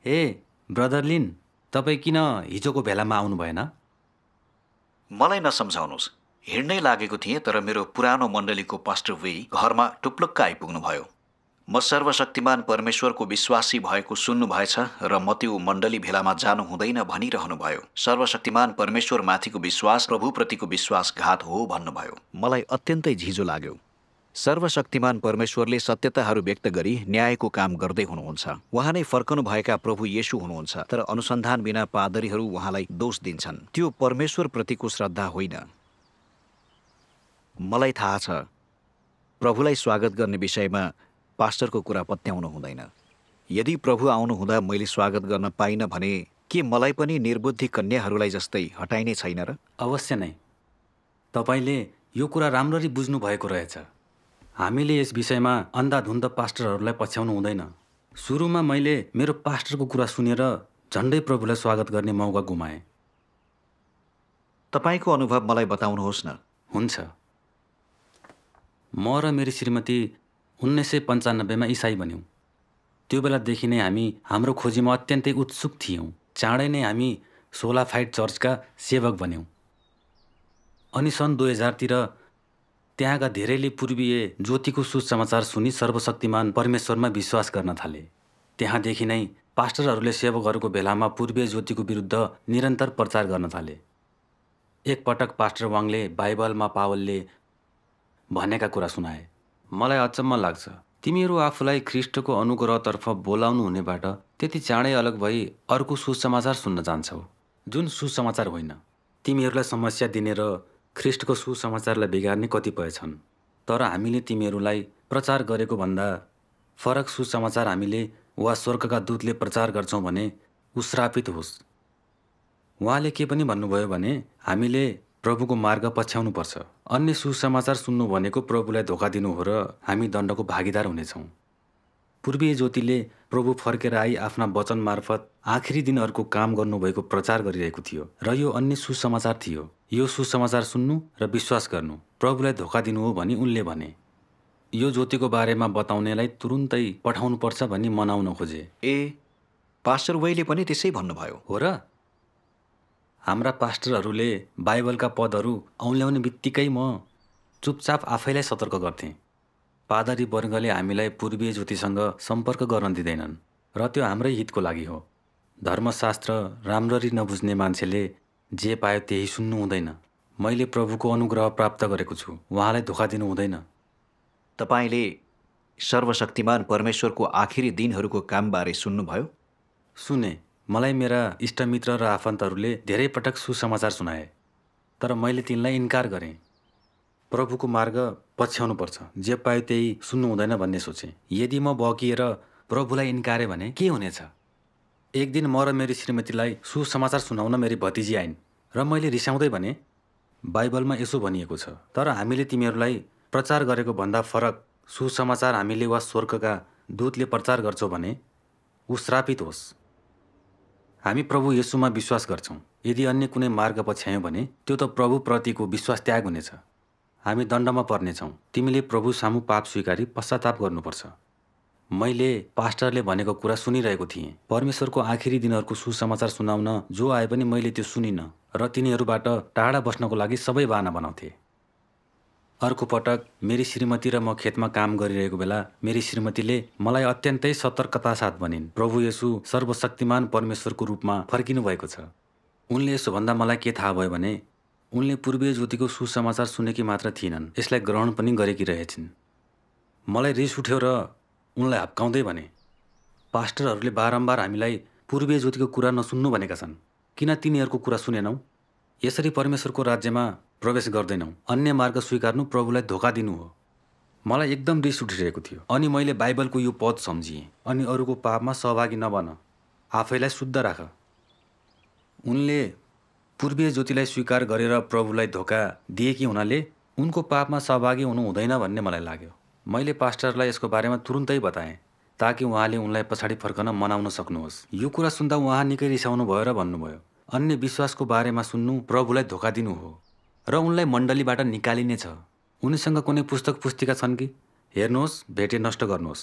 ए brother लिन, तपाईँ किन हिजोको भेलामा आउनु भएन? मलाई नसम्झाउनुहोस्। हिँड्नै लागेको थिएँ तर मेरो पुरानो मण्डलीको पास्टर वी घरमा टुप्लुक्क आइपुग्नुभयो। म सर्वशक्तिमान परमेश्वरको विश्वासी भएको सुन्नुभएछ र म त्यो मण्डली भेलामा जानु हुँदैन भनिरहनुभयो। सर्वशक्तिमान परमेश्वरमाथिको विश्वास प्रभुप्रतिको विश्वासघात हो भन्नुभयो। मलाई अत्यन्तै झिझो लाग्यो। सर्वशक्तिमान परमेश्वरले सत्यताहरू व्यक्त गरी न्यायको काम गर्दै हुनुहुन्छ। उहाँ नै फर्कनुभएका प्रभु येशू हुनुहुन्छ, तर अनुसन्धान बिना पादरीहरू उहाँलाई दोष दिन्छन्। त्यो परमेश्वरप्रतिको श्रद्धा होइन। मलाई थाहा छ प्रभुलाई स्वागत गर्ने विषयमा पास्टरको कुरा पत्याउनु हुँदैन। यदि प्रभु आउनुहुँदा मैले स्वागत गर्न पाइनँ भने के मलाई पनि निर्बुद्धि कन्याहरूलाई जस्तै हटाइने छैन र? अवश्य नै। तपाईँले यो कुरा राम्ररी बुझ्नु भएको रहेछ। हामीले यस विषयमा अन्धाधुन्द पास्टरहरूलाई पछ्याउनु हुँदैन। सुरुमा मैले मेरो पास्टरको कुरा सुनेर झन्डै प्रभुलाई स्वागत गर्ने मौका गुमाएँ। तपाईँको अनुभव मलाई बताउनुहोस् न। हुन्छ। म र मेरी श्रीमती 1995मा इसाई बन्यौँ। त्यो बेलादेखि नै हामी हाम्रो खोजीमा अत्यन्तै उत्सुक थियौँ। चाँडै नै हामी सोलाफाइड चर्चका सेवक बन्यौँ। अनि सन् 2000तिर त्यहाँका धेरैले पूर्वीय ज्योतिको सुसमाचार सुनि सर्वशक्तिमान परमेश्वरमा विश्वास गर्न थाले। त्यहाँदेखि नै पास्टरहरूले सेवकहरूको भेलामा पूर्वीय ज्योतिको विरुद्ध निरन्तर प्रचार गर्न थाले। एकपटक पास्टर वाङले बाइबलमा पावलले भनेका कुरा सुनाए। मलाई अचम्म लाग्छ, तिमीहरू आफूलाई ख्रिस्टको अनुग्रहतर्फ बोलाउनु हुनेबाट त्यति चाँडै अलग भई अर्को सुसमाचार सुन्न जान्छौ, जुन सुसमाचार होइन। तिमीहरूलाई समस्या दिने र ख्रिस्टको सुसमाचारलाई बिगार्ने कतिपय छन्, तर हामीले तिमीहरूलाई प्रचार गरेको भन्दा फरक सुसमाचार हामीले वा स्वर्गका दूतले प्रचार गर्छौँ भने ऊ श्रापित होस्। उहाँले के पनि भन्नुभयो भने हामीले प्रभुको मार्ग पछ्याउनुपर्छ। अन्य सुसमाचार सुन्नु भनेको प्रभुलाई धोका दिनु हो र हामी दण्डको भागीदार हुनेछौँ। पूर्वीय ज्योतिले प्रभु फर्केर आई आफ्ना वचन मार्फत आखिरी दिनहरूको काम गर्नुभएको प्रचार गरिरहेको थियो र यो अन्य सुसमाचार थियो। यो सुसमाचार सुन्नु र विश्वास गर्नु प्रभुलाई धोका दिनु हो भनी उनले भने। यो ज्योतिको बारेमा बताउनेलाई तुरुन्तै पठाउनुपर्छ भनी मनाउन खोजे। पास्टर वेले पनि त्यसै भन्नुभयो हो र? हाम्रा पास्टरहरूले बाइबलका पदहरू औँल्याउने बित्तिकै म चुपचाप आफैलाई सतर्क गर्थेँ। पादरी वर्गले हामीलाई पूर्वीय ज्योतिसँग सम्पर्क गर्न दिँदैनन् र त्यो हाम्रै हितको लागि हो। धर्मशास्त्र राम्ररी नबुझ्ने मान्छेले जे पायो त्यही सुन्नु हुँदैन। मैले प्रभुको अनुग्रह प्राप्त गरेको छु, उहाँलाई धोका दिनु हुँदैन। तपाईँले सर्वशक्तिमान परमेश्वरको आखिरी दिनहरूको कामबारे सुन्नुभयो? सुने। मलाई मेरा इष्टमित्र र आफन्तहरूले धेरै पटक सुसमाचार सुनाए, तर मैले तिनलाई इन्कार गरेँ। प्रभुको मार्ग पछ्याउनुपर्छ, जे पायो त्यही सुन्नु हुँदैन भन्ने सोचेँ। यदि म बकिएर प्रभुलाई इन्कारेँ भने के हुनेछ? एक दिन म र मेरी श्रीमतीलाई सुसमाचार सुनाउन मेरी भतिजी आइन् र मैले रिसाउँदै भने, बाइबलमा यसो भनिएको छ, तर हामीले तिमीहरूलाई प्रचार गरेको भन्दा फरक सुसमाचार हामीले वा स्वर्गका दूतले प्रचार गर्छौँ भने ऊ श्रापित होस्। हामी प्रभु येशूमा विश्वास गर्छौँ। यदि अन्य कुनै मार्ग पछ्यायौँ भने त्यो त प्रभुप्रतिको विश्वास त्याग हुनेछ। हामी दण्डमा पर्नेछौँ। तिमीले प्रभु सामु पाप स्वीकारी पश्चाताप गर्नुपर्छ। मैले पास्टरले भनेको कुरा सुनिरहेको थिएँ। परमेश्वरको आखिरी दिनहरूको सुसमाचार सुनाउन जो आए पनि मैले त्यो सुनिनँ र तिनीहरूबाट टाढा बस्नको लागि सबै बाहना बनाउँथे। अर्को पटक मेरी श्रीमती र म खेतमा काम गरिरहेको बेला मेरी श्रीमतीले मलाई अत्यन्तै सतर्कता साथ भनिन्, प्रभु येशू सर्वशक्तिमान परमेश्वरको रूपमा फर्किनु भएको छ। उनले यसो भन्दा मलाई के थाहा भयो भने उनले पूर्वीय ज्योतिको सुसमाचार सुनेकी मात्र थिएनन्, यसलाई ग्रहण पनि गरेकी रहेछन्। मलाई रिस उठ्यो र उनलाई हप्काउँदै भने, पास्टरहरूले बारम्बार हामीलाई पूर्वीय ज्योतिको कुरा नसुन्नु भनेका छन्, किन तिनीहरूको कुरा सुनेनौ? यसरी परमेश्वरको राज्यमा प्रवेश गर्दैनौ। अन्य मार्ग स्वीकार्नु प्रभुलाई धोका दिनु हो। मलाई एकदम रिस उठिरहेको थियो। अनि मैले बाइबलको यो पद सम्झिएँ, अनि अरूको पापमा सहभागी नबन, आफैलाई शुद्ध राख। उनले पूर्वीय ज्योतिलाई स्वीकार गरेर प्रभुलाई धोका दिएकी हुनाले उनको पापमा सहभागी हुनु हुँदैन भन्ने मलाई लाग्यो। मैले पास्टरलाई यसको बारेमा तुरुन्तै बताएँ ताकि उहाँले उनलाई पछाडि फर्कन मनाउन सक्नुहोस्। यो कुरा सुन्दा उहाँ निकै रिसाउनु भयो र भन्नुभयो, अन्य विश्वासको बारेमा सुन्नु प्रभुलाई धोका दिनु हो र उनलाई मण्डलीबाट निकालिनेछ। उनीसँग कुनै पुस्तक पुस्तिका छन् कि? हेर्नुहोस्, भेटे नष्ट गर्नुहोस्।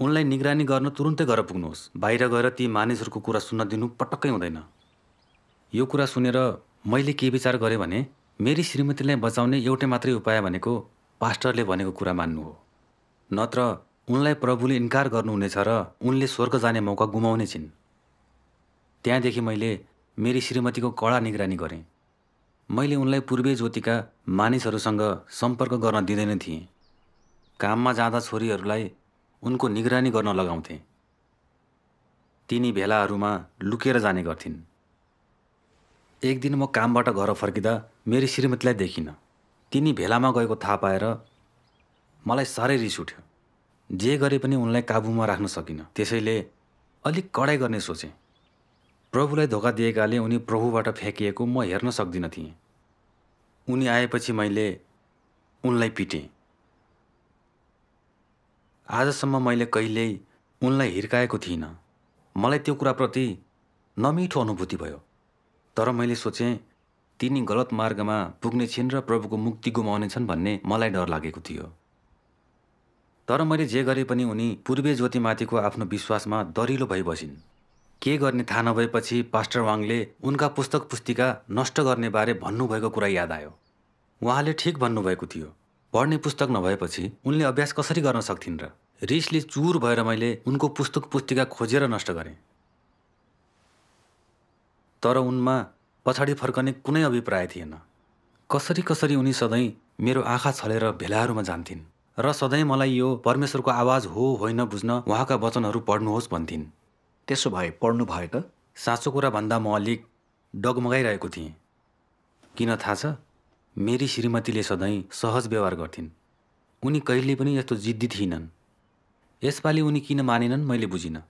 उनलाई निगरानी गर्न तुरुन्तै गएर पुग्नुहोस्। बाहिर गएर ती मानिसहरूको कुरा सुन्न दिनु पटक्कै हुँदैन। यो कुरा सुनेर मैले के विचार गरेँ भने मेरी श्रीमतीलाई बचाउने एउटै मात्रै उपाय भनेको पास्टरले भनेको कुरा मान्नु हो, नत्र उनलाई प्रभुले इन्कार गर्नुहुनेछ र उनले स्वर्ग जाने मौका गुमाउने छिन्। त्यहाँदेखि मैले मेरी श्रीमतीको कडा निगरानी गरेँ। मैले उनलाई पूर्वीय ज्योतिका मानिसहरूसँग सम्पर्क गर्न दिँदैन थिएँ। काममा जाँदा छोरीहरूलाई उनको निगरानी गर्न लगाउँथे। तिनी भेलाहरूमा लुकेर जाने गर्थिन्। एक दिन म कामबाट घर फर्किँदा मेरी श्रीमतीलाई देखिनँ। तिनी भेलामा गएको थाहा पाएर मलाई साह्रै रिस उठ्यो। जे गरे पनि उनलाई काबुमा राख्न सकिनँ। त्यसैले अलिक कडाइ गर्ने सोचेँ। प्रभुलाई धोका दिएकाले उनी प्रभुबाट फ्याँकिएको म हेर्न सक्दिनँ थिएँ। उनी आएपछि मैले उनलाई पिटेँ। आजसम्म मैले कहिल्यै उनलाई हिर्काएको थिइनँ। मलाई त्यो कुराप्रति नमिठो अनुभूति भयो। तर मैले सोचेँ तिनी गलत मार्गमा पुग्ने छिन् र प्रभुको मुक्ति गुमाउनेछन् भन्ने मलाई डर लागेको थियो। तर मैले जे गरे पनि उनी पूर्वीय ज्योतिमाथिको आफ्नो विश्वासमा दरिलो भई बसिन्। के गर्ने थाहा नभएपछि पास्टर वाङले उनका पुस्तक पुस्तिका नष्ट गर्ने बारे भन्नुभएको कुरा याद आयो। उहाँले ठिक भन्नुभएको थियो। पढ्ने पुस्तक नभएपछि उनले अभ्यास कसरी गर्न सक्थिन् र? रिसले चुर भएर मैले उनको पुस्तक पुस्तिका खोजेर नष्ट गरेँ। तर उनमा पछाडि फर्कने कुनै अभिप्राय थिएन। कसरी कसरी उनी सधैँ मेरो आँखा छलेर भेलाहरूमा जान्थिन् र सधैँ मलाई यो परमेश्वरको आवाज हो होइन बुझ्न उहाँका वचनहरू पढ्नुहोस् भन्थिन्। त्यसो भए पढ्नु भयो त? साँचो कुरा भन्दा म अलिक डगमगाइरहेको थिएँ। किन थाहा छ? मेरी श्रीमतीले सधैँ सहज व्यवहार गर्थिन्। उनी कहिले पनि यस्तो जिद्दी थिइनन्। यसपालि उनी किन मानेनन् मैले बुझिनँ।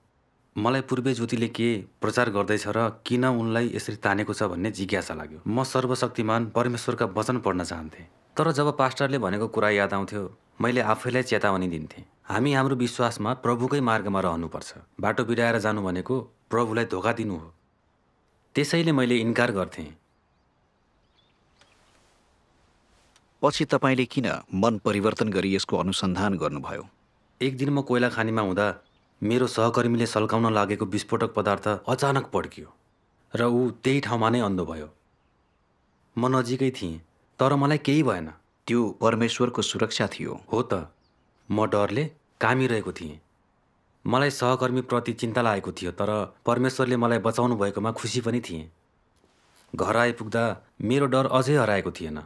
मलाई पूर्वीय ज्योतिले के प्रचार गर्दैछ र किन उनलाई यसरी तानेको छ भन्ने जिज्ञासा लाग्यो। म सर्वशक्तिमान परमेश्वरका वचन पढ्न चाहन्थेँ। तर जब पास्टरले भनेको कुरा याद आउँथ्यो मैले आफैलाई चेतावनी दिन्थेँ। हामी हाम्रो विश्वासमा प्रभुकै मार्गमा रहनुपर्छ। बाटो बिराएर जानु भनेको प्रभुलाई धोका दिनु हो। त्यसैले मैले इन्कार गर्थेँ। पछि तपाईँले किन मन परिवर्तन गरी यसको अनुसन्धान गर्नुभयो? एक दिन म कोइला खानीमा हुँदा मेरो सहकर्मीले सल्काउन लागेको विस्फोटक पदार्थ अचानक पड्कियो र ऊ त्यही ठाउँमा नै अन्धो भयो। म नजिकै थिएँ तर मलाई केही भएन। त्यो परमेश्वरको सुरक्षा थियो। हो त। म डरले कामिरहेको थिएँ। मलाई सहकर्मीप्रति चिन्ता लागेको थियो तर परमेश्वरले मलाई बचाउनु भएकोमा खुसी पनि थिएँ। घर आइपुग्दा मेरो डर अझै हराएको थिएन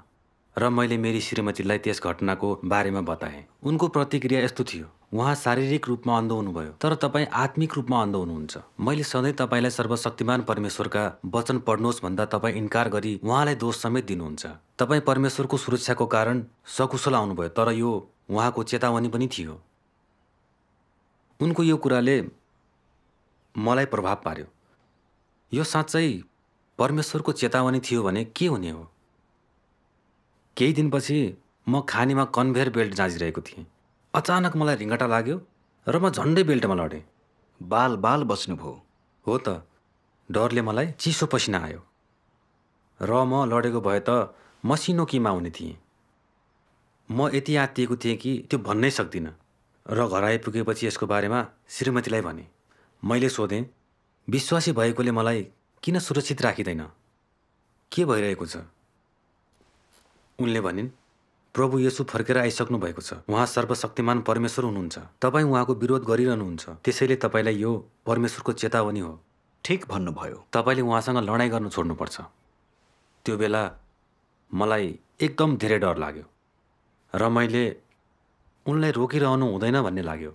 र मैले मेरी श्रीमतीलाई त्यस घटनाको बारेमा बताएँ। उनको प्रतिक्रिया यस्तो थियो, उहाँ शारीरिक रूपमा अन्धो हुनुभयो तर तपाईँ आत्मिक रूपमा अन्धो हुनुहुन्छ। मैले सधैँ तपाईँलाई सर्वशक्तिमान परमेश्वरका वचन पढ्नुहोस् भन्दा तपाईँ इन्कार गरी उहाँलाई दोष समेत दिनुहुन्छ। तपाईँ परमेश्वरको सुरक्षाको कारण सकुशल आउनुभयो तर यो उहाँको चेतावनी पनि थियो। उनको यो कुराले मलाई प्रभाव पार्यो। यो साँच्चै परमेश्वरको चेतावनी थियो भने के हुने हो? केही दिनपछि म खानीमा कन्भेयर बेल्ट जाँचिरहेको थिएँ। अचानक मलाई रिङ्गटा लाग्यो र म झन्डै बेल्टमा लडेँ। बाल बच्नुभयो? हो त। डरले मलाई चिसो पसिना आयो र म लडेको भए त मसिनो किमा हुने थिएँ। म यति आत्तिएको थिएँ कि त्यो भन्नै सक्दिनँ र घर आइपुगेपछि यसको बारेमा श्रीमतीलाई भने। मैले सोधेँ, विश्वासी भएकोले मलाई किन सुरक्षित राखिँदैन? के भइरहेको छ? उनले भनिन्, प्रभु येशू फर्केर आइसक्नु भएको छ। उहाँ सर्वशक्तिमान परमेश्वर हुनुहुन्छ। तपाईँ उहाँको विरोध गरिरहनुहुन्छ। त्यसैले तपाईँलाई यो परमेश्वरको चेतावनी हो। ठिक भन्नुभयो। तपाईँले उहाँसँग लडाइँ गर्नु छोड्नुपर्छ। त्यो बेला मलाई एकदम धेरै डर लाग्यो र मैले उनलाई रोकिरहनु हुँदैन भन्ने लाग्यो।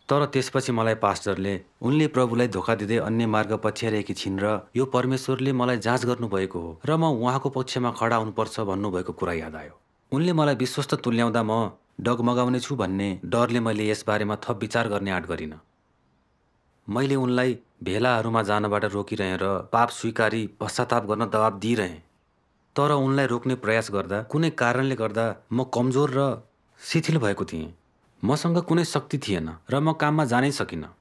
तर त्यसपछि मलाई पास्टरले उनले प्रभुलाई धोका दिँदै अन्य मार्ग पछ्याइरहेकी छिन् र यो परमेश्वरले मलाई जाँच गर्नुभएको हो र म उहाँको पक्षमा खडा हुनुपर्छ भन्नुभएको कुरा याद आयो। उनले मलाई विश्वस्त तुल्याउँदा म डगमगाउने छु भन्ने डरले मैले यसबारेमा थप विचार गर्ने आँट गरिनँ। मैले उनलाई भेलाहरूमा जानबाट रोकिरहेँ र पाप स्वीकारी पश्चाताप गर्न दबाब दिइरहेँ। तर उनलाई रोक्ने प्रयास गर्दा कुनै कारणले गर्दा म कमजोर र शिथिल भएको थिएँ। मसँग कुनै शक्ति थिएन र म काममा जानै सकिनँ।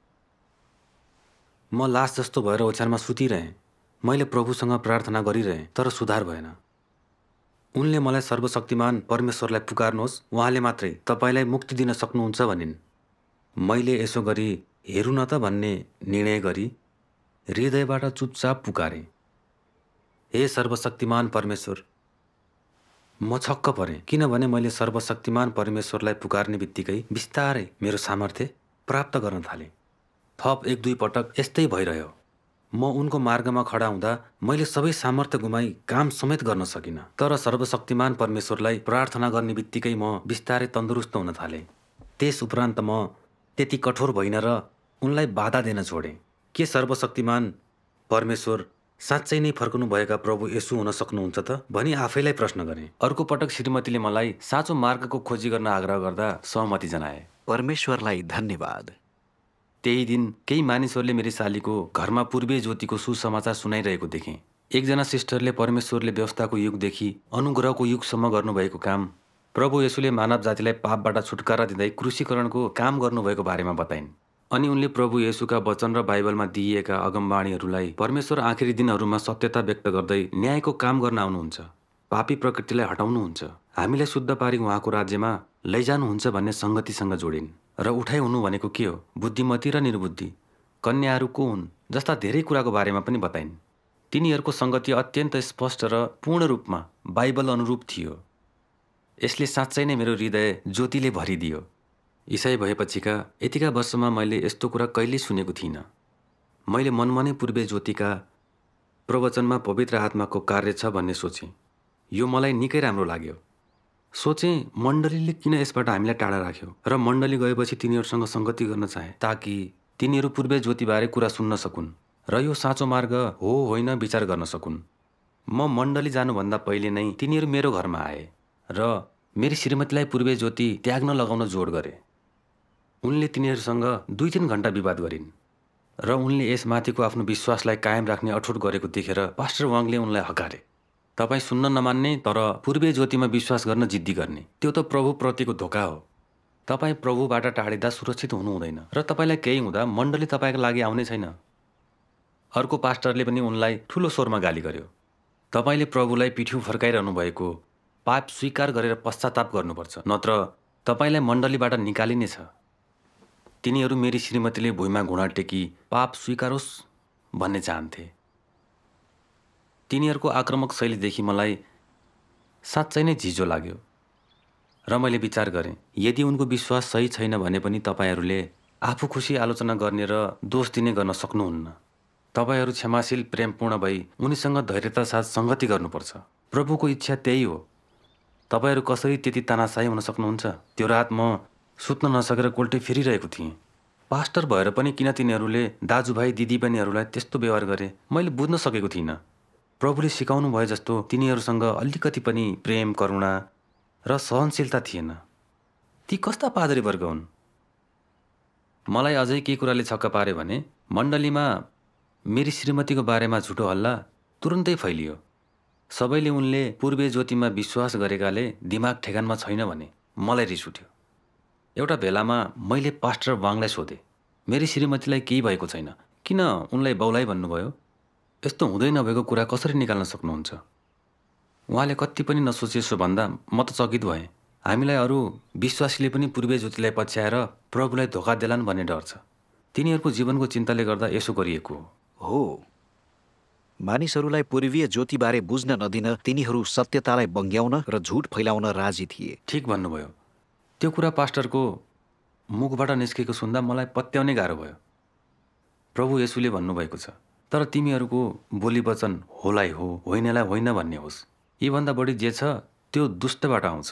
म लास जस्तो भएर ओछ्यानमा सुतिरहेँ। मैले प्रभुसँग प्रार्थना गरिरहेँ तर सुधार भएन। उनले मलाई सर्वशक्तिमान परमेश्वरलाई पुकार्नुहोस्, उहाँले मात्रै तपाईँलाई मुक्ति दिन सक्नुहुन्छ भनिन्। मैले यसो गरी हेरौँ न त भन्ने निर्णय गरी हृदयबाट चुपचाप पुकारेँ, हे सर्वशक्तिमान परमेश्वर। म छक्क परेँ, किनभने मैले सर्वशक्तिमान परमेश्वरलाई पुकार्ने बित्तिकै बिस्तारै मेरो सामर्थ्य प्राप्त गर्न थालेँ। थप 1-2 पटक यस्तै भइरह्यो। म उनको मार्गमा खडा हुँदा मैले सबै सामर्थ्य गुमाई काम समेत गर्न सकिनँ। तर सर्वशक्तिमान परमेश्वरलाई प्रार्थना गर्ने बित्तिकै म बिस्तारै तन्दुरुस्त हुन थालेँ। त्यस उपरान्त म त्यति कठोर भइन र उनलाई बाधा दिन छोडेँ। के सर्वशक्तिमान परमेश्वर साँच्चै नै फर्कनु भएका प्रभु येशू हुन सक्नुहुन्छ त भनी आफैलाई प्रश्न गरेँ। अर्को पटक श्रीमतीले मलाई साँचो मार्गको खोजी गर्न आग्रह गर्दा सहमति जनाए। परमेश्वरलाई धन्यवाद। त्यही दिन केही मानिसहरूले मेरी सालीको घरमा पूर्वीय ज्योतिको सुसमाचार सुनाइरहेको देखेँ। एकजना सिस्टरले परमेश्वरले व्यवस्थाको युगदेखि अनुग्रहको युगसम्म गर्नुभएको काम, प्रभु येशूले मानव जातिलाई पापबाट छुटकारा दिँदै क्रुसीकरणको काम गर्नुभएको बारेमा बताइन्। अनि उनले प्रभु येशूका वचन र बाइबलमा दिइएका अगमबाणीहरूलाई परमेश्वर आखिरी दिनहरूमा सत्यता व्यक्त गर्दै न्यायको काम गर्न आउनुहुन्छ, पापी प्रकृतिलाई हटाउनुहुन्छ, हामीलाई शुद्ध पारी उहाँको राज्यमा लैजानुहुन्छ भन्ने सङ्गतिसँग जोडिन्। र उठाइ हुनु भनेको के हो, बुद्धिमती र निर्बुद्धि, कन्याहरू को हुन् जस्ता धेरै कुराको बारेमा पनि बताइन्। तिनीहरूको सङ्गति अत्यन्त स्पष्ट र पूर्ण रूपमा बाइबल अनुरूप थियो। यसले साँच्चै नै मेरो हृदय ज्योतिले भरिदियो। इसाई भएपछिका यतिका वर्षमा मैले यस्तो कुरा कहिल्यै सुनेको थिइनँ। मैले मनमा नै पूर्वीय ज्योतिका प्रवचनमा पवित्र आत्माको कार्य छ भन्ने सोचेँ। यो मलाई निकै राम्रो लाग्यो। सोचेँ मण्डलीले किन यसबाट हामीलाई टाढा राख्यो र मण्डली गएपछि तिनीहरूसँग सङ्गति गर्न चाहे, ताकि तिनीहरू पूर्वीय ज्योतिबारे कुरा सुन्न सकुन् र यो साँचो मार्ग हो होइन विचार गर्न सकुन्। म मण्डली जानुभन्दा पहिले नै तिनीहरू मेरो घरमा आए र मेरी श्रीमतीलाई पूर्वीय ज्योति त्याग्न लगाउन जोड गरे। उनले तिनीहरूसँग 2-3 घण्टा विवाद गरिन् र उनले यसमाथिको आफ्नो विश्वासलाई कायम राख्ने अठोट गरेको देखेर पास्टर वाङले उनलाई हकारे। तपाईँ सुन्न नमान्ने तर पूर्वीय ज्योतिमा विश्वास गर्न जिद्दी गर्ने, त्यो त प्रभुप्रतिको धोका हो। तपाईँ प्रभुबाट टाढिँदा सुरक्षित हुनु हुँदैन र तपाईँलाई केही हुँदा मण्डली तपाईँको लागि आउने छैन। अर्को पास्टरले पनि उनलाई ठुलो स्वरमा गाली गर्यो। तपाईँले प्रभुलाई पिठ्यू फर्काइरहनु भएको, पाप स्वीकार गरेर पश्चाताप गर्नुपर्छ, नत्र तपाईँलाई मण्डलीबाट निकालिनेछ। तिनीहरू मेरी श्रीमतीले भुइँमा घुँडा टेकी पाप स्वीकारोस् भन्ने चाहन्थे। तिनीहरूको आक्रामक शैलीदेखि मलाई साँच्चै नै झिझो लाग्यो र मैले विचार गरेँ, यदि उनको विश्वास सही छैन भने पनि तपाईँहरूले आफू खुसी आलोचना गर्ने र दोष दिने गर्न सक्नुहुन्न। तपाईँहरू क्षमाशील प्रेमपूर्ण भई उनीसँग धैर्यता साथ सङ्गति गर्नुपर्छ। प्रभुको इच्छा त्यही हो। तपाईँहरू कसरी त्यति तानाशाही हुन सक्नुहुन्छ? त्यो रात म सुत्न नसकेर कोल्टे फिरिरहेको थिएँ। पास्टर भएर पनि किन तिनीहरूले दाजुभाइ दिदीबहिनीहरूलाई त्यस्तो व्यवहार गरे मैले बुझ्न सकेको थिइनँ। प्रभुले सिकाउनु भए जस्तो तिनीहरूसँग अलिकति पनि प्रेम, करुणा र सहनशीलता थिएन। ती कस्ता पादरी वर्ग हुन्? मलाई अझै के कुराले छक्क पार्यो भने मण्डलीमा मेरी श्रीमतीको बारेमा झुटो हल्ला तुरुन्तै फैलियो। सबैले उनले पूर्वीय ज्योतिमा विश्वास गरेकाले दिमाग ठेगानमा छैन भने मलाई रिस उठ्यो। एउटा बेलामा मैले पास्टर वाङलाई सोधेँ, मेरी श्रीमतीलाई केही भएको छैन, किन उनलाई बौलाई भन्नुभयो? यस्तो हुँदै नभएको कुरा कसरी निकाल्न सक्नुहुन्छ? उहाँले कति पनि नसोचे यसो भन्दा म त चकित भएँ। हामीलाई अरू विश्वासीले पनि पूर्वीय ज्योतिलाई पछ्याएर प्रभुलाई धोका देलान् भन्ने डर छ। तिनीहरूको जीवनको चिन्ताले गर्दा यसो गरिएको हो। मानिसहरूलाई पूर्वीय ज्योतिबारे बुझ्न नदिन तिनीहरू सत्यतालाई बङ्ग्याउन र झुट फैलाउन राजी थिए। ठिक भन्नुभयो। त्यो कुरा पास्टरको मुखबाट निस्केको सुन्दा मलाई पत्याउनै गाह्रो भयो। प्रभु येशूले भन्नुभएको छ, तर तिमीहरूको बोली वचन होलाई हो, होइनलाई होइन भन्ने होस्। यीभन्दा बढी जे छ त्यो दुष्टबाट आउँछ।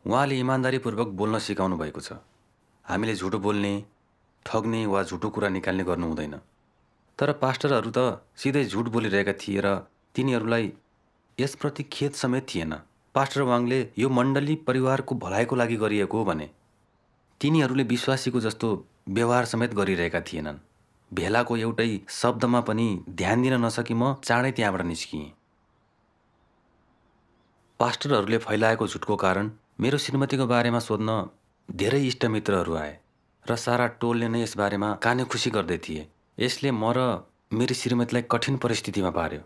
उहाँले इमान्दारीपूर्वक बोल्न सिकाउनु भएको छ। हामीले झुटो बोल्ने, ठग्ने वा झुटो कुरा निकाल्ने गर्नु हुँदैन। तर पास्टरहरू त सिधै झुट बोलिरहेका थिए र तिनीहरूलाई यसप्रति खेद समेत थिएन। पास्टर वाङले यो मण्डली परिवारको भलाइको लागि गरिएको हो भने तिनीहरूले विश्वासीको जस्तो व्यवहार समेत गरिरहेका थिएनन्। भेलाको एउटै शब्दमा पनि ध्यान दिन नसकी म चाँडै त्यहाँबाट निस्किएँ। पास्टरहरूले फैलाएको झुटको कारण मेरो श्रीमतीको बारेमा सोध्न धेरै इष्टमित्रहरू आए र सारा टोलले नै यसबारेमा काने खुसी गर्दै थिए। यसले म र मेरी श्रीमतीलाई कठिन परिस्थितिमा पार्यो।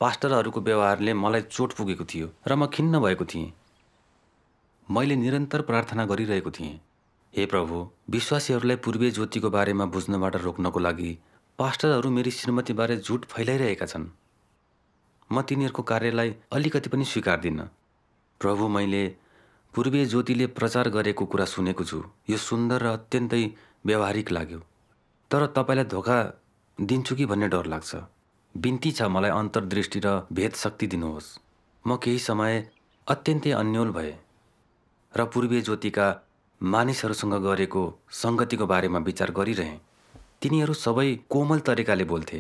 पास्टरहरूको व्यवहारले मलाई चोट पुगेको थियो र म खिन्न भएको थिएँ। मैले निरन्तर प्रार्थना गरिरहेको थिएँ, हे प्रभु, विश्वासीहरूलाई पूर्वीय ज्योतिको बारेमा बुझ्नबाट रोक्नको लागि पास्टरहरू मेरी श्रीमतीबारे झुट फैलाइरहेका छन्। म तिनीहरूको कार्यलाई अलिकति पनि स्वीकार्दिनँ। प्रभु, मैले पूर्वीय ज्योतिले प्रचार गरेको कुरा सुनेको छु। यो सुन्दर र अत्यन्तै व्यावहारिक लाग्यो, तर तपाईँलाई धोका दिन्छु कि भन्ने डर लाग्छ। बिन्ती छ, मलाई अन्तर्दृष्टि र भेद शक्ति दिनुहोस्। म केही समय अत्यन्तै अन्योल भए र पूर्वीय ज्योतिका मानिसहरूसँग गरेको सङ्गतिको बारेमा विचार गरिरहेँ। तिनीहरू सबै कोमल तरिकाले बोल्थे,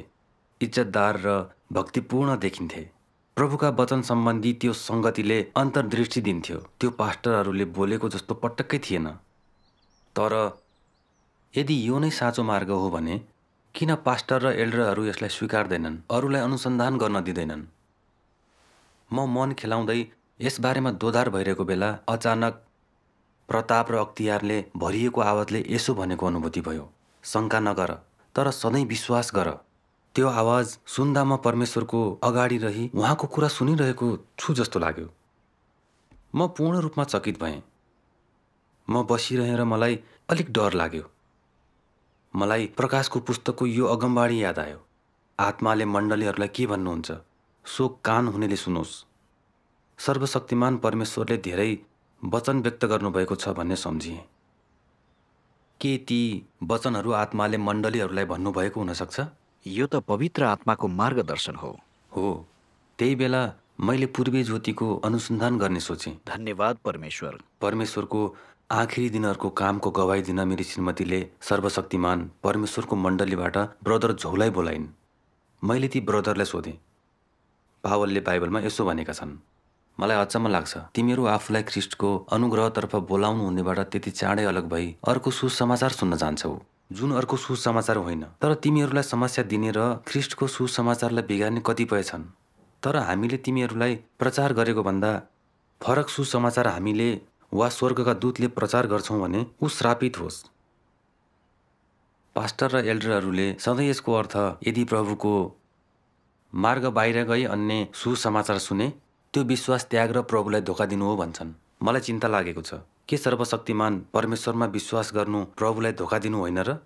इज्जतदार र भक्तिपूर्ण देखिन्थे। प्रभुका वचन सम्बन्धी त्यो सङ्गतिले अन्तर्दृष्टि दिन्थ्यो। त्यो पास्टरहरूले बोलेको जस्तो पटक्कै थिएन। तर यदि यो नै साँचो मार्ग हो भने किन पास्टर र एल्डरहरू यसलाई स्वीकार्दैनन्, अरूलाई अनुसन्धान गर्न दिँदैनन्? म मन खेलाउँदै यसबारेमा दोधार भइरहेको बेला अचानक प्रताप र अख्तियारले भरिएको आवाजले यसो भनेको अनुभूति भयो, शङ्का नगर, तर सधैँ विश्वास गर। त्यो आवाज सुन्दा म परमेश्वरको अगाडि रही उहाँको कुरा सुनिरहेको छु जस्तो लाग्यो। म पूर्ण रूपमा चकित भएँ। म बसिरहेँ र मलाई अलिक डर लाग्यो। मलाई प्रकाशको पुस्तकको यो अगमबाडी याद आयो, आत्माले मण्डलीहरूलाई के भन्नुहुन्छ, सो कान हुनेले सुनोस्। सर्वशक्तिमान परमेश्वरले धेरै वचन व्यक्त गर्नुभएको छ भन्ने सम्झिएँ। के ती वचनहरू आत्माले मण्डलीहरूलाई भन्नुभएको हुनसक्छ? यो त पवित्र आत्माको मार्गदर्शन हो। हो। त्यही बेला मैले पूर्वीय ज्योतिको अनुसन्धान गर्ने सोचेँ। धन्यवाद परमेश्वर। परमेश्वरको आखिरी दिनहरूको कामको गवाई दिन मेरी श्रीमतीले सर्वशक्तिमान परमेश्वरको मण्डलीबाट ब्रदर झौलाई बोलाइन्। मैले ती ब्रदरलाई सोधेँ, पावलले बाइबलमा यसो भनेका छन्। मलाई अचम्म लाग्छ, तिमीहरू आफूलाई ख्रिस्टको अनुग्रहतर्फ बोलाउनु हुनेबाट त्यति चाँडै अलग भई अर्को सुसमाचार सुन्न जान्छौ, जुन अर्को सुसमाचार होइन। तर तिमीहरूलाई समस्या दिने र ख्रिस्टको सुसमाचारलाई बिगार्ने कतिपय छन्। तर हामीले तिमीहरूलाई प्रचार गरेको भन्दा फरक सुसमाचार हामीले वा स्वर्गका दूतले प्रचार गर्छौँ भने ऊ श्रापित होस्। पास्टर र एल्डरहरूले सधैँ यसको अर्थ यदि प्रभुको मार्ग बाहिर गई अन्य सुसमाचार सुने त्यो विश्वास त्याग र प्रभुलाई धोका दिनु हो भन्छन्। मलाई चिन्ता लागेको छ, के सर्वशक्तिमान परमेश्वरमा विश्वास गर्नु प्रभुलाई धोका दिनु होइन र?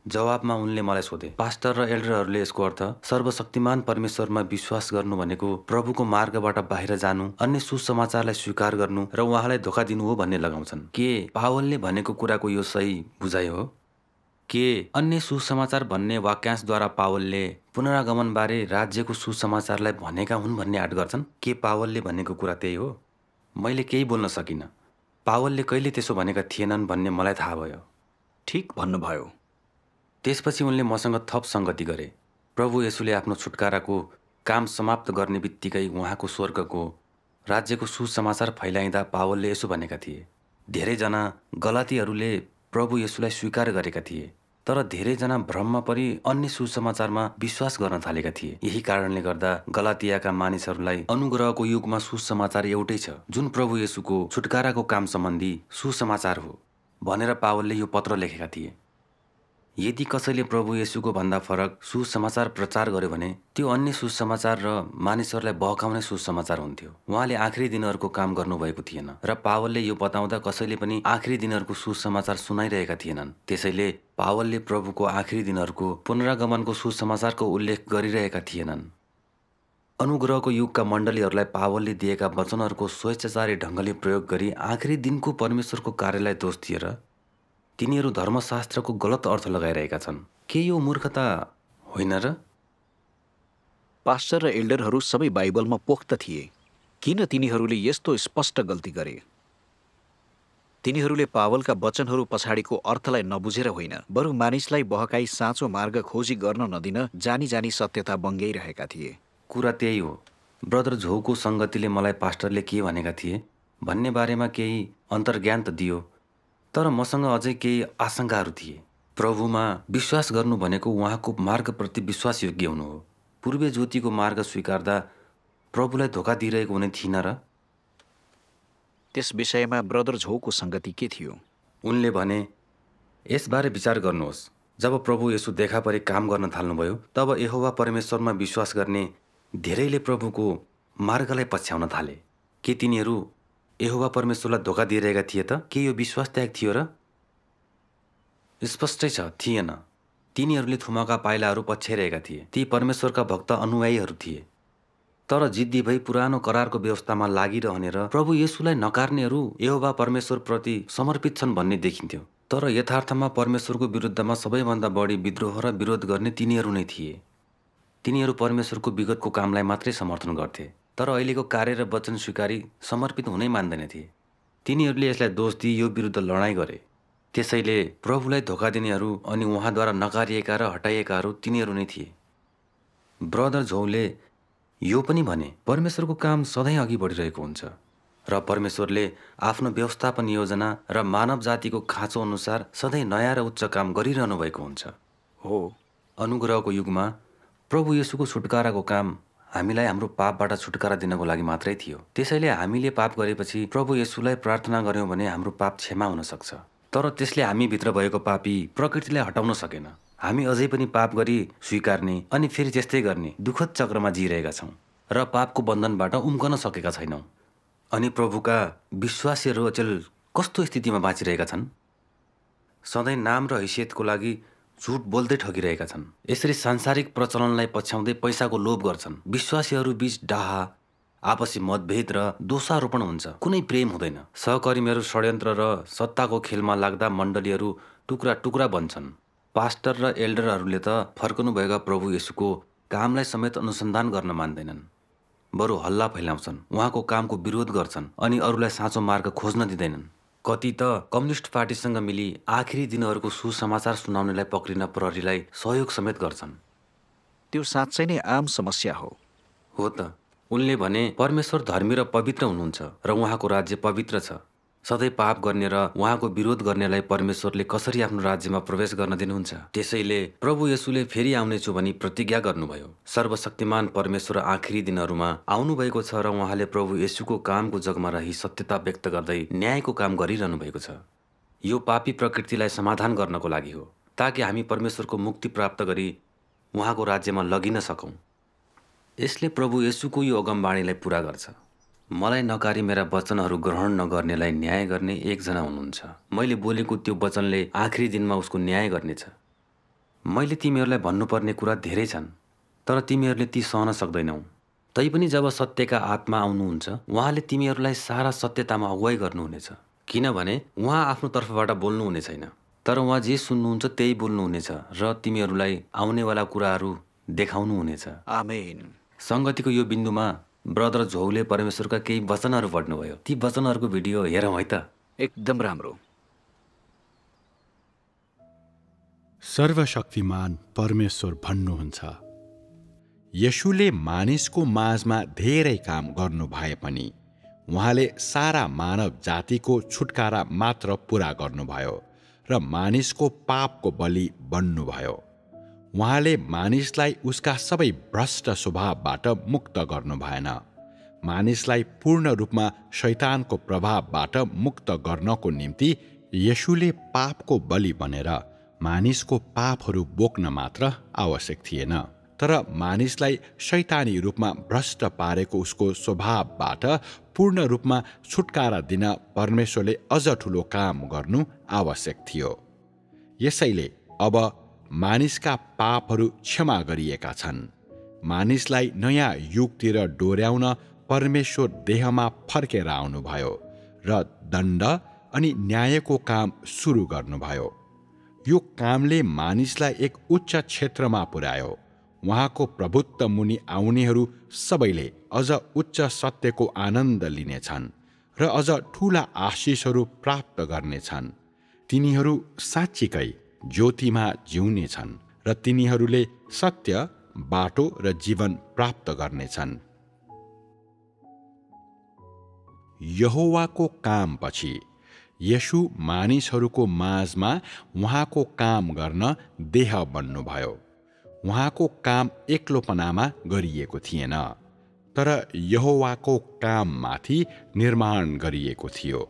जवाबमा उनले मलाई सोधे, पास्टर र एल्डरहरूले यसको अर्थ सर्वशक्तिमान परमेश्वरमा विश्वास गर्नु भनेको प्रभुको मार्गबाट बाहिर जानु, अन्य सुसमाचारलाई स्वीकार गर्नु र उहाँलाई धोका दिनु हो भन्ने लगाउँछन्। के पावलले भनेको कुराको यो सही बुझाइ हो? के अन्य सुसमाचार भन्ने वाक्यांशद्वारा पावलले पुनरागमनबारे राज्यको सुसमाचारलाई भनेका हुन् भन्ने आँट गर्छन्? के पावलले भनेको कुरा त्यही हो? मैले केही बोल्न सकिनँ। पावलले कहिले त्यसो भनेका थिएनन् भन्ने मलाई थाहा भयो। ठिक भन्नुभयो। त्यसपछि उनले मसँग थप सङ्गति गरे। प्रभु येशूले आफ्नो छुटकाराको काम समाप्त गर्ने बित्तिकै उहाँको स्वर्गको राज्यको सुसमाचार फैलाइँदा पावलले यसो भनेका थिए, धेरैजना गलातीहरूले प्रभु येशूलाई स्वीकार गरेका थिए, तर धेरैजना भ्रममा परि अन्य सुसमाचारमा विश्वास गर्न थालेका थिए। यही कारणले गर्दा गलातियाका मानिसहरूलाई अनुग्रहको युगमा सुसमाचार एउटै छ, जुन प्रभु येशूको छुटकाराको काम सम्बन्धी सुसमाचार हो भनेर पावलले यो पत्र लेखेका थिए। यदि कसैले प्रभु येशूको भन्दा फरक सुसमाचार प्रचार गर्यो भने त्यो अन्य सुसमाचार र मानिसहरूलाई बहकाउने सुसमाचार हुन्थ्यो। उहाँले आखिरी दिनहरूको काम गर्नुभएको थिएन र पावलले यो बताउँदा कसैले पनि आखिरी दिनहरूको सुसमाचार सुनाइरहेका थिएनन्। त्यसैले पावलले प्रभुको आखिरी दिनहरूको पुनरागमनको सुसमाचारको उल्लेख गरिरहेका थिएनन्। अनुग्रहको युगका मण्डलीहरूलाई पावलले दिएका वचनहरूको स्वेच्छाचारी ढङ्गले प्रयोग गरी आखिरी दिनको परमेश्वरको कार्यलाई दोष दिएर तिनीहरू धर्मशास्त्रको गलत अर्थ लगाइरहेका छन्। के यो मूर्खता होइन र? पास्टर र एल्डरहरू सबै बाइबलमा पोख्त थिए। किन तिनीहरूले यस्तो स्पष्ट गल्ती गरे? तिनीहरूले पावलका वचनहरू पछाडिको अर्थलाई नबुझेर होइन, बरु मानिसलाई बहकाई साँचो मार्ग खोजी गर्न नदिन जानी जानी सत्यता बङ्ग्याइरहेका थिए। कुरा त्यही हो। ब्रदर झोको सङ्गतिले मलाई पास्टरले के भनेका थिए भन्ने बारेमा केही अन्तर्ज्ञान त दियो, तर मसँग अझै केही आशंकाहरू थिए। प्रभुमा विश्वास गर्नु भनेको उहाँको मार्गप्रति विश्वासयोग्य हुनु हो। पूर्वीय ज्योतिको मार्ग स्वीकार्दा प्रभुलाई धोका दिइरहेको हुने थिइन र? त्यस विषयमा ब्रदर झोको सङ्गति के थियो? उनले भने, यसबारे विचार गर्नुहोस्। जब प्रभु येशू देखा परी काम गर्न थाल्नुभयो, तब यहोवा परमेश्वरमा विश्वास गर्ने धेरैले प्रभुको मार्गलाई पछ्याउन थाले। के तिनीहरू यहोवा परमेश्वरलाई धोका दिइरहेका थिए त? के यो विश्वास त्याग थियो र? स्पष्टै छ, थिएन। तिनीहरूले थुमाका पाइलाहरू पछ्याइरहेका थिए। ती परमेश्वरका भक्त अनुयायीहरू थिए। तर जिद्दी भई पुरानो करारको व्यवस्थामा लागिरहने र प्रभु येशूलाई नकार्नेहरू यहोवा परमेश्वरप्रति समर्पित छन् भन्ने देखिन्थ्यो। तर यथार्थमा परमेश्वरको विरुद्धमा सबैभन्दा बढी विद्रोह र विरोध गर्ने तिनीहरू नै थिए। तिनीहरू परमेश्वरको विगतको कामलाई मात्रै समर्थन गर्थे, तर अहिलेको कार्य र वचन स्वीकारी समर्पित हुनै मान्दैनथे। तिनीहरूले यसलाई दोष दिई यो विरुद्ध लडाईँ गरे। त्यसैले प्रभुलाई धोका दिनेहरू अनि उहाँद्वारा नकारिएका र हटाइएकाहरू तिनीहरू नै थिए। ब्रदर झौले यो पनि भने, परमेश्वरको काम सधैँ अघि बढिरहेको हुन्छ र परमेश्वरले आफ्नो व्यवस्थापन योजना र मानव जातिको खाँचो अनुसार सधैँ नयाँ र उच्च काम गरिरहनु भएको हुन्छ। हो, अनुग्रहको युगमा प्रभु येशूको छुटकाराको काम हामीलाई हाम्रो पापबाट छुटकारा दिनको लागि मात्रै थियो। त्यसैले हामीले पाप गरेपछि प्रभु येशूलाई प्रार्थना गर्यौँ भने हाम्रो पाप क्षमा हुन सक्छ। तर त्यसले हामीभित्र भएको पापी प्रकृतिलाई हटाउन सकेन। हामी अझै पनि पाप गरी स्वीकार्ने अनि फेरि त्यस्तै गर्ने दुःखद चक्रमा जिइरहेका छौँ र पापको बन्धनबाट उम्कन सकेका छैनौँ। अनि प्रभुका विश्वासीहरू अचेल कस्तो स्थितिमा बाँचिरहेका छन्? सधैँ नाम र हैसियतको लागि झुट बोल्दै ठगिरहेका छन्। यसरी सांसारिक प्रचलनलाई पछ्याउँदै पैसाको लोभ गर्छन्। विश्वासीहरू बीच डाहा, आपसी मतभेद र दोषारोपण हुन्छ। कुनै प्रेम हुँदैन। सहकर्मीहरू षड्यन्त्र र सत्ताको खेलमा लाग्दा मण्डलीहरू टुक्रा टुक्रा बन्छन्। पास्टर र एल्डरहरूले त फर्कनुभएका प्रभु येशूको कामलाई समेत अनुसन्धान गर्न मान्दैनन्, बरु हल्ला फैलाउँछन्, उहाँको कामको विरोध गर्छन् अनि अरूलाई साँचो मार्ग खोज्न दिँदैनन्। कति त कम्युनिस्ट पार्टीसँग मिली आखिरी दिनहरूको सुसमाचार सुनाउनेलाई पक्रिन प्रहरीलाई सहयोग समेत गर्छन्। त्यो साँच्चै नै आम समस्या हो। हो त। उनले भने परमेश्वर धर्मी र पवित्र हुनुहुन्छ र उहाँको राज्य पवित्र छ। सधैँ पाप गर्ने र उहाँको विरोध गर्नेलाई परमेश्वरले कसरी आफ्नो राज्यमा प्रवेश गर्न दिनुहुन्छ? त्यसैले प्रभु येशूले फेरि आउनेछु भनी प्रतिज्ञा गर्नुभयो। सर्वशक्तिमान परमेश्वर आखिरी दिनहरूमा आउनुभएको छ र उहाँले प्रभु येशूको कामको जगमा रही सत्यता व्यक्त गर्दै न्यायको काम गरिरहनु भएको छ। यो पापी प्रकृतिलाई समाधान गर्नको लागि हो, ताकि हामी परमेश्वरको मुक्ति प्राप्त गरी उहाँको राज्यमा लगिन सकौँ। यसले प्रभु येशूको यो अगमबाणीलाई पूरा गर्छ। मलाई नकारी मेरा वचनहरू ग्रहण नगर्नेलाई न्याय गर्ने एकजना हुनुहुन्छ। मैले बोलेको त्यो वचनले आखिरी दिनमा उसको न्याय गर्नेछ। मैले तिमीहरूलाई भन्नुपर्ने कुरा धेरै छन्, तर तिमीहरूले ती सहन सक्दैनौ। तैपनि जब सत्यका आत्मा आउनुहुन्छ, उहाँले तिमीहरूलाई सारा सत्यतामा अगुवाई गर्नुहुनेछ। किनभने उहाँ आफ्नो तर्फबाट बोल्नुहुने छैन, तर उहाँ जे सुन्नुहुन्छ त्यही बोल्नुहुनेछ र तिमीहरूलाई आउनेवाला कुराहरू देखाउनुहुनेछ। आमेन। सङ्गतिको यो बिन्दुमा ब्रदर झौले परमेश्वरका केही वचनहरू पढ्नुभयो। ती वचनहरूको भिडियो हेरौँ है त। एकदम राम्रो। सर्वशक्तिमान परमेश्वर भन्नुहुन्छ, येशूले मानिसको माझमा धेरै काम गर्नु भए पनि उहाँले सारा मानव जातिको छुटकारा मात्र पुरा गर्नुभयो र मानिसको पापको बलि बन्नुभयो। उहाँले मानिसलाई उसका सबै भ्रष्ट स्वभावबाट मुक्त गर्नु भएन। मानिसलाई पूर्ण रूपमा शैतानको प्रभावबाट मुक्त गर्नको निम्ति येशूले पापको बलि बनेर मानिसको पापहरू बोक्न मात्र आवश्यक थिएन, तर मानिसलाई शैतानी रूपमा भ्रष्ट पारेको उसको स्वभावबाट पूर्ण रूपमा छुटकारा दिन परमेश्वरले अझ ठुलो काम गर्नु आवश्यक थियो। यसैले अब मानिसका पापहरू क्षमा गरिएका छन्। मानिसलाई नयाँ युगतिर डोर्याउन परमेश्वर देहमा फर्केर आउनुभयो र दण्ड अनि न्यायको काम सुरु गर्नुभयो। यो कामले मानिसलाई एक उच्च क्षेत्रमा पुर्यायो। उहाँको प्रभुत्व मुनि आउनेहरू सबैले अझ उच्च सत्यको आनन्द लिनेछन् र अझ ठूला आशिषहरू प्राप्त गर्नेछन्। तिनीहरू साँच्चीकै ज्योतिमा जिउनेछन् र तिनीहरूले सत्य, बाटो र जीवन प्राप्त गर्नेछन्। यहोवाको कामपछि येशू मानिसहरूको माझमा उहाँको काम गर्न देह बन्नुभयो। उहाँको काम एक्लोपनामा गरिएको थिएन, तर यहोवाको काममाथि निर्माण गरिएको थियो।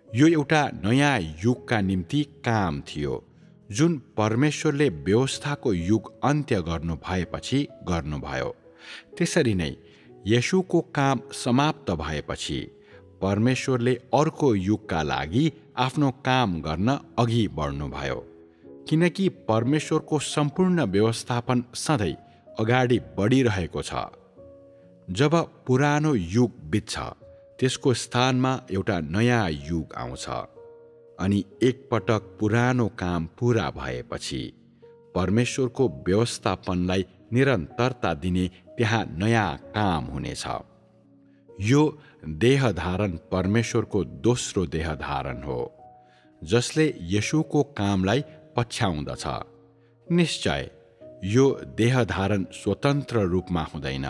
यो एउटा नयाँ युगका निम्ति काम थियो, जुन परमेश्वरले व्यवस्थाको युग अन्त्य गर्नु भएपछि गर्नुभयो। त्यसरी नै येशूको काम समाप्त भएपछि परमेश्वरले अर्को युगका लागि आफ्नो काम गर्न अघि बढ्नुभयो, किनकि परमेश्वरको सम्पूर्ण व्यवस्थापन सधैँ अगाडि बढिरहेको छ। जब पुरानो युग बित्छ, त्यसको स्थानमा एउटा नयाँ युग आउँछ, अनि एकपटक पुरानो काम पूरा भएपछि परमेश्वरको व्यवस्थापनलाई निरन्तरता दिने त्यहाँ नयाँ काम हुनेछ। यो देहधारण परमेश्वरको दोस्रो देहधारण हो, जसले येशूको कामलाई पछ्याउँदछ। निश्चय यो देहधारण स्वतन्त्र रूपमा हुँदैन।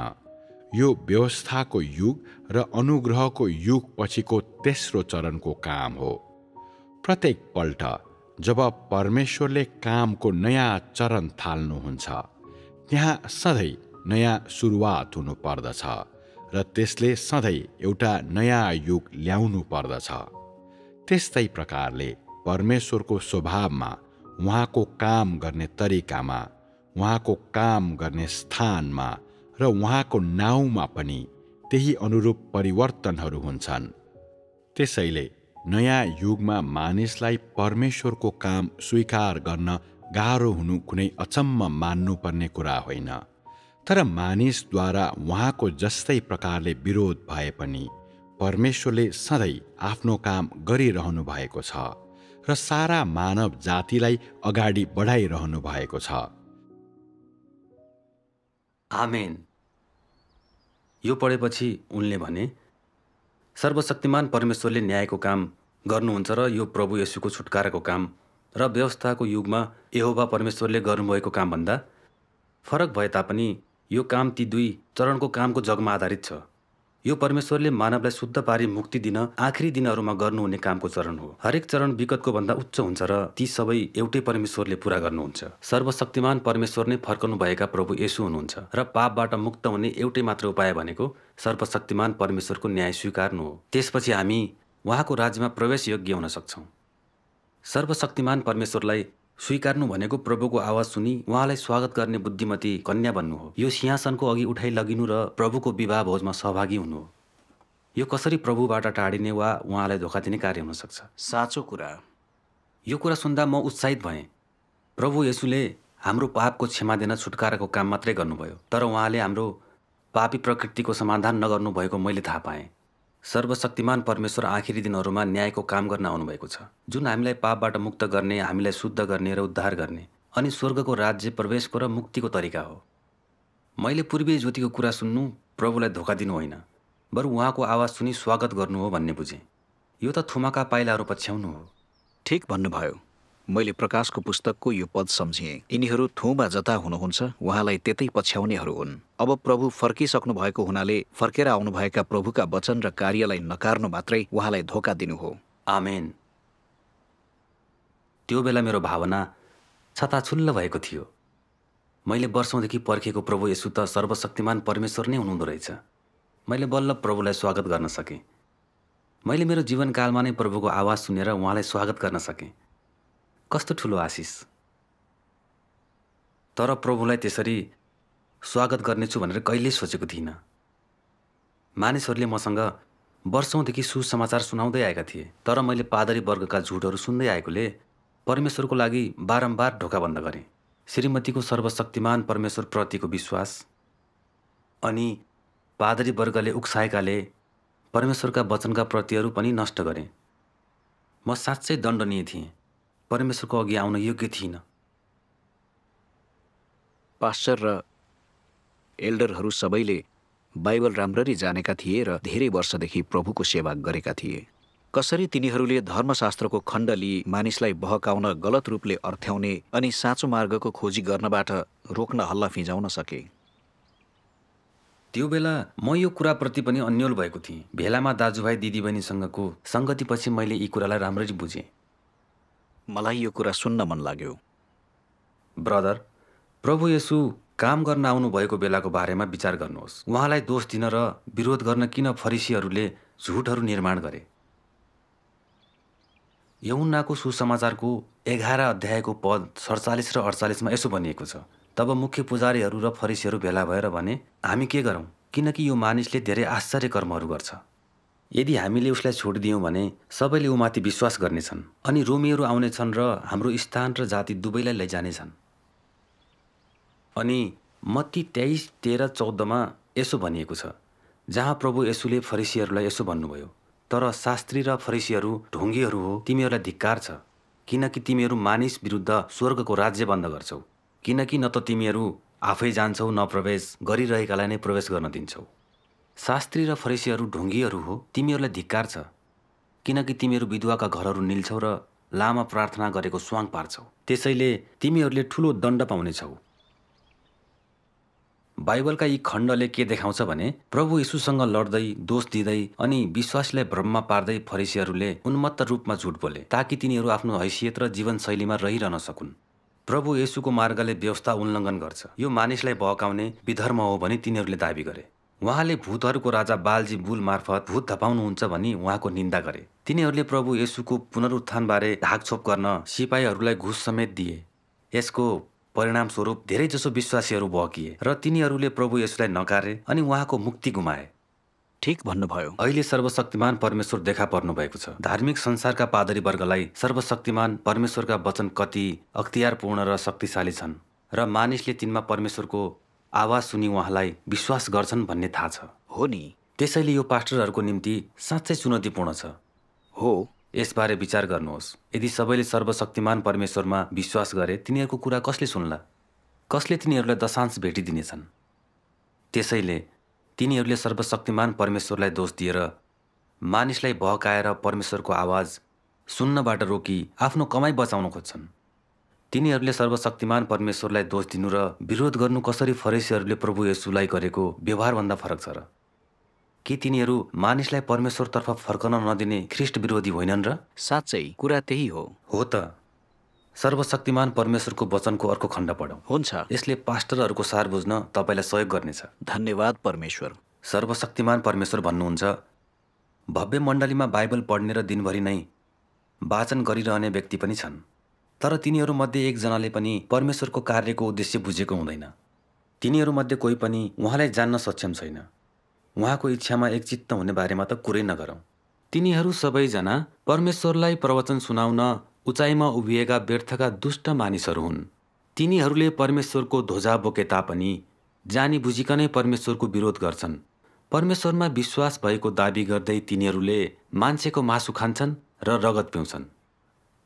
यो व्यवस्थाको युग र अनुग्रहको युग पछिको तेस्रो चरणको काम हो। प्रत्येक पल्ट जब परमेश्वरले कामको नयाँ चरण थाल्नुहुन्छ, त्यहाँ सधैँ नयाँ सुरुवात हुनु पर्दछ र त्यसले सधैँ एउटा नयाँ युग ल्याउनु पर्दछ। त्यस्तै प्रकारले परमेश्वरको स्वभावमा, उहाँको काम गर्ने तरिकामा, उहाँको काम गर्ने स्थानमा र उहाँको नाउँमा पनि त्यही अनुरूप परिवर्तनहरू हुन्छन्। त्यसैले नयाँ युगमा मानिसलाई परमेश्वरको काम स्वीकार गर्न गाह्रो हुनु कुनै अचम्म मान्नुपर्ने कुरा होइन। तर मानिसद्वारा उहाँको जस्तै प्रकारले विरोध भए पनि परमेश्वरले सधैँ आफ्नो काम गरिरहनु भएको छ र सारा मानव जातिलाई अगाडि बढाइरहनु भएको छ। आमेन। यो पढेपछि उनले भने, सर्वशक्तिमान परमेश्वरले न्यायको काम गर्नुहुन्छ र यो प्रभु येशूको छुटकाराको काम र व्यवस्थाको युगमा यहोवा परमेश्वरले गर्नुभएको कामभन्दा फरक भए तापनि यो काम ती दुई चरणको कामको जगमा आधारित छ। यो परमेश्वरले मानवलाई शुद्ध पारी मुक्ति दिन आखिरी दिनहरूमा गर्नुहुने कामको चरण हो। हरेक चरण विगतको भन्दा उच्च हुन्छ र ती सबै एउटै परमेश्वरले पूरा गर्नुहुन्छ। सर्वशक्तिमान परमेश्वर नै फर्कनु भएका प्रभु येशू हुनुहुन्छ र पापबाट मुक्त हुने एउटै मात्र उपाय भनेको सर्वशक्तिमान परमेश्वरको न्याय स्वीकार्नु हो। त्यसपछि हामी उहाँको राज्यमा प्रवेश योग्य हुन सक्छौँ। सर्वशक्तिमान परमेश्वरलाई स्वीकार्नु भनेको प्रभुको आवाज सुनि उहाँलाई स्वागत गर्ने बुद्धिमती कन्या बन्नु हो। यो सिंहासनको अघि उठाइ लगिनु र प्रभुको विवाह भोजमा सहभागी हुनु हो। यो कसरी प्रभुबाट टाढिने वा उहाँलाई धोका दिने कार्य हुन सक्छ? साँचो कुरा। यो कुरा सुन्दा म उत्साहित भएँ। प्रभु येशूले हाम्रो पापको क्षमा दिन छुटकाराको काम मात्रै गर्नुभयो, तर उहाँले हाम्रो पापी प्रकृतिको समाधान नगर्नु भएको मैले थाहा पाएँ। सर्वशक्तिमान परमेश्वर आखिरी दिनहरूमा न्यायको काम गर्न आउनुभएको छ, जुन हामीलाई पापबाट मुक्त गर्ने, हामीलाई शुद्ध गर्ने र उद्धार गर्ने अनि स्वर्गको राज्य प्रवेशको र मुक्तिको तरिका हो। मैले पूर्वीय ज्योतिको कुरा सुन्नु प्रभुलाई धोका दिनु होइन, बरु उहाँको आवाज सुनि स्वागत गर्नु हो भन्ने बुझेँ। यो त थुमाका पाइलाहरू पछ्याउनु हो। ठिक भन्नुभयो। मैले प्रकाशको पुस्तकको यो पद सम्झेँ। यिनीहरू थुमा जता हुनुहुन्छ, उहाँलाई त्यतै पछ्याउनेहरू हुन्। अब प्रभु फर्किसक्नु भएको हुनाले फर्केर आउनुभएका प्रभुका वचन र कार्यलाई नकार्नु मात्रै उहाँलाई धोका दिनु हो। आमेन। त्यो बेला मेरो भावना छताछुल्ल भएको थियो। मैले वर्षौँदेखि पर्खेको प्रभु येशू त सर्वशक्तिमान परमेश्वर नै हुनुहुँदो रहेछ। मैले बल्ल प्रभुलाई स्वागत गर्न सकेँ। मैले मेरो जीवनकालमा नै प्रभुको आवाज सुनेर उहाँलाई स्वागत गर्न सकेँ। कस्तो ठुलो आशिष। तर प्रभुलाई त्यसरी स्वागत गर्नेछु भनेर कहिल्यै सोचेको थिइनँ। मानिसहरूले मसँग वर्षौँदेखि सुसमाचार सुनाउँदै आएका थिए, तर मैले पादरी वर्गका झुटहरू सुन्दै आएकोले परमेश्वरको लागि बारम्बार ढोका बन्द गरेँ। श्रीमतीको सर्वशक्तिमान परमेश्वरप्रतिको विश्वास अनि पादरी वर्गले उक्साएकाले परमेश्वरका वचनका प्रतिहरू पनि नष्ट गरेँ। म साँच्चै दण्डनीय थिएँ, परमेश्वरको अघि आउन योग्य थिइनँ। पास्टर र एल्डरहरू सबैले बाइबल राम्ररी जानेका थिए र धेरै वर्षदेखि प्रभुको सेवा गरेका थिए। कसरी तिनीहरूले धर्मशास्त्रको खण्ड लिई मानिसलाई बहकाउन, गलत रूपले अर्थ्याउने अनि साँचो मार्गको खोजी गर्नबाट रोक्न हल्ला फिजाउन सके? त्यो बेला म यो कुराप्रति पनि अन्योल भएको थिएँ। भेलामा दाजुभाइ दिदीबहिनीसँगको सङ्गतिपछि मैले यी कुरालाई राम्ररी बुझेँ। मलाई यो कुरा सुन्न मन लाग्यो। ब्रदर, प्रभु येशू काम गर्न आउनुभएको बेलाको बारेमा विचार गर्नुहोस्। उहाँलाई दोष दिन र विरोध गर्न किन फरिसीहरूले झुटहरू निर्माण गरे? यूहन्नाको सुसमाचारको 11 अध्यायको पद 47 र 48 यसो भनिएको छ, तब मुख्य पुजारीहरू र फरिसीहरू भेला भएर भने, हामी के गरौँ? किनकि यो मानिसले धेरै आश्चर्य कर्महरू गर्छ। यदि हामीले उसलाई छोडिदियौँ भने सबैले उमाथि विश्वास गर्नेछन् अनि रोमीहरू आउनेछन् र हाम्रो स्थान र जाति दुवैलाई लैजानेछन्। अनि मत्ती 23:13-14 यसो भनिएको छ, जहाँ प्रभु येशूले फरिसीहरूलाई यसो भन्नुभयो, तर शास्त्री र फरिसीहरू ढोंगीहरू हो, तिमीहरूलाई धिक्कार छ, किनकि तिमीहरू मानिस विरुद्ध स्वर्गको राज्य बन्द गर्छौ, किनकि न त तिमीहरू आफै जान्छौ न प्रवेश गरिरहेकालाई नै प्रवेश गर्न दिन्छौ। शास्त्री र फरिसीहरू ढोंगीहरू हो, तिमीहरूलाई धिक्कार छ, किनकि तिमीहरू विधवाका घरहरू निल्छौ र लामा प्रार्थना गरेको स्वाङ पार्छौ, त्यसैले तिमीहरूले ठुलो दण्ड पाउनेछौ। बाइबलका यी खण्डले के देखाउँछ भने प्रभु येशूसँग लड्दै, दोष दिँदै अनि विश्वासलाई भ्रममा पार्दै फरिसीहरूले उन्मत्त रूपमा झुट बोले ताकि तिनीहरू आफ्नो हैसियत र जीवनशैलीमा रहिरहन सकुन्। प्रभु येशूको मार्गले व्यवस्था उल्लङ्घन गर्छ, यो मानिसलाई बहकाउने विधर्म हो भनी तिनीहरूले दाबी गरे। उहाँले भूतहरूको राजा बालजिबुल मार्फत भूत धपाउनुहुन्छ भनी उहाँको निन्दा गरे। तिनीहरूले प्रभु येशूको पुनरुत्थानबारे ढाकछोप गर्न सिपाहीहरूलाई घुस समेत दिए। यसको परिणामस्वरूप धेरैजसो विश्वासीहरू बहकिए र तिनीहरूले प्रभु येशूलाई नकारे अनि उहाँको मुक्ति गुमाए। ठिक भन्नुभयो। अहिले सर्वशक्तिमान परमेश्वर देखा पर्नु भएको छ। धार्मिक संसारका पादरी वर्गलाई सर्वशक्तिमान परमेश्वरका वचन कति अख्तियारपूर्ण र शक्तिशाली छन् र मानिसले तिनमा परमेश्वरको आवाज सुनि उहाँलाई विश्वास गर्छन् भन्ने थाहा छ। हो नि। त्यसैले यो पास्टरहरूको निम्ति साँच्चै चुनौतीपूर्ण छ। हो, यसबारे विचार गर्नुहोस्। यदि सबैले सर्वशक्तिमान परमेश्वरमा विश्वास गरे, तिनीहरूको कुरा कसले सुन्ला? कसले तिनीहरूलाई दशांश भेटिदिनेछन्? त्यसैले तिनीहरूले सर्वशक्तिमान परमेश्वरलाई दोष दिएर मानिसलाई बहकाएर परमेश्वरको आवाज सुन्नबाट रोकी आफ्नो कमाई बचाउन खोज्छन्। तिनीहरूले सर्वशक्तिमान परमेश्वरलाई दोष दिनु र विरोध गर्नु कसरी फरिसीहरूले प्रभु येशूलाई गरेको व्यवहारभन्दा फरक छ र? के तिनीहरू मानिसलाई परमेश्वरतर्फ फर्कन नदिने ख्रिस्ट विरोधी होइनन् र? साँच्चै कुरा त्यही हो। हो त। सर्वशक्तिमान परमेश्वरको वचनको अर्को खण्ड पढौँ। हुन्छ। यसले पास्टरहरूको सार बुझ्न तपाईँलाई सहयोग गर्नेछ। धन्यवाद परमेश्वर। सर्वशक्तिमान परमेश्वर भन्नुहुन्छ, भव्य मण्डलीमा बाइबल पढ्ने र दिनभरि नै वाचन गरिरहने व्यक्ति पनि छन्, तर तिनीहरूमध्ये एकजनाले पनि परमेश्वरको कार्यको उद्देश्य बुझेको हुँदैन। तिनीहरूमध्ये कोही पनि उहाँलाई जान्न सक्षम छैन। उहाँको इच्छामा एकचित्त हुने बारेमा त कुरै नगरौँ। तिनीहरू सबैजना परमेश्वरलाई प्रवचन सुनाउन उचाइमा उभिएका व्यर्थका दुष्ट मानिसहरू हुन्। तिनीहरूले परमेश्वरको ध्वजा बोके तापनि जानी बुझिकनै परमेश्वरको विरोध गर्छन्। परमेश्वरमा विश्वास भएको दाबी गर्दै तिनीहरूले मान्छेको मासु खान्छन् र रगत पिउँछन्।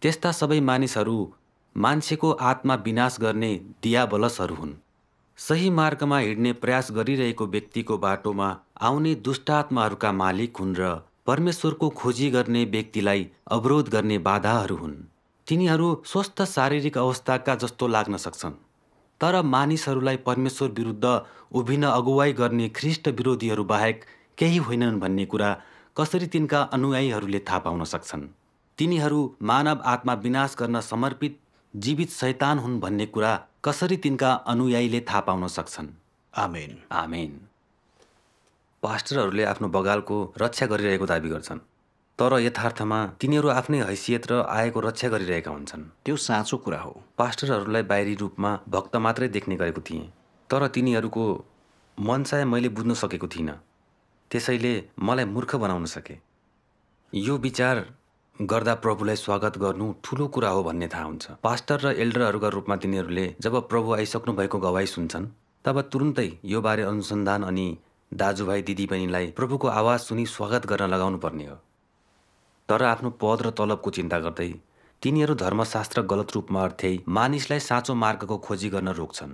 त्यस्ता सबै मानिसहरू मान्छेको आत्मा विनाश गर्ने दियाबलसहरू हुन्। सही मार्गमा हिँड्ने प्रयास गरिरहेको व्यक्तिको बाटोमा आउने दुष्टात्माहरूका मालिक हुन् र परमेश्वरको खोजी गर्ने व्यक्तिलाई अवरोध गर्ने बाधाहरू हुन्। तिनीहरू स्वस्थ शारीरिक अवस्थाका जस्तो लाग्न सक्छन्, तर मानिसहरूलाई परमेश्वर विरुद्ध उभिन अगुवाई गर्ने ख्रिस्ट विरोधीहरू बाहेक केही होइनन् भन्ने कुरा कसरी तिनका अनुयायीहरूले थाहा पाउन सक्छन्? तिनीहरू मानव आत्मा विनाश गर्न समर्पित जीवित शैतान हुन् भन्ने कुरा कसरी तिनका अनुयायीले थाहा पाउन सक्छन्? आमेन। आमेन। पास्टरहरूले आफ्नो बगालको रक्षा गरिरहेको दाबी गर्छन्, तर यथार्थमा तिनीहरू आफ्नै हैसियत र आयको रक्षा गरिरहेका हुन्छन्। त्यो साँचो कुरा हो। पास्टरहरूलाई बाहिरी रूपमा भक्त मात्रै देख्ने गरेको थिएँ, तर तिनीहरूको मनसाय मैले बुझ्न सकेको थिइनँ। त्यसैले मलाई मूर्ख बनाउन सके। यो विचार गर्दा प्रभुलाई स्वागत गर्नु ठुलो कुरा हो भन्ने थाहा हुन्छ। पास्टर र एल्डरहरूका रूपमा तिनीहरूले जब प्रभु आइसक्नु भएको गवाई सुन्छन्, तब तुरुन्तै यो बारे अनुसन्धान अनि दाजुभाइ दिदीबहिनीलाई प्रभुको आवाज सुनि स्वागत गर्न लगाउनु पर्ने हो। तर आफ्नो पद र तलबको चिन्ता गर्दै तिनीहरू धर्मशास्त्र गलत रूपमा अर्थ्याई मानिसलाई साँचो मार्गको खोजी गर्न रोक्छन्।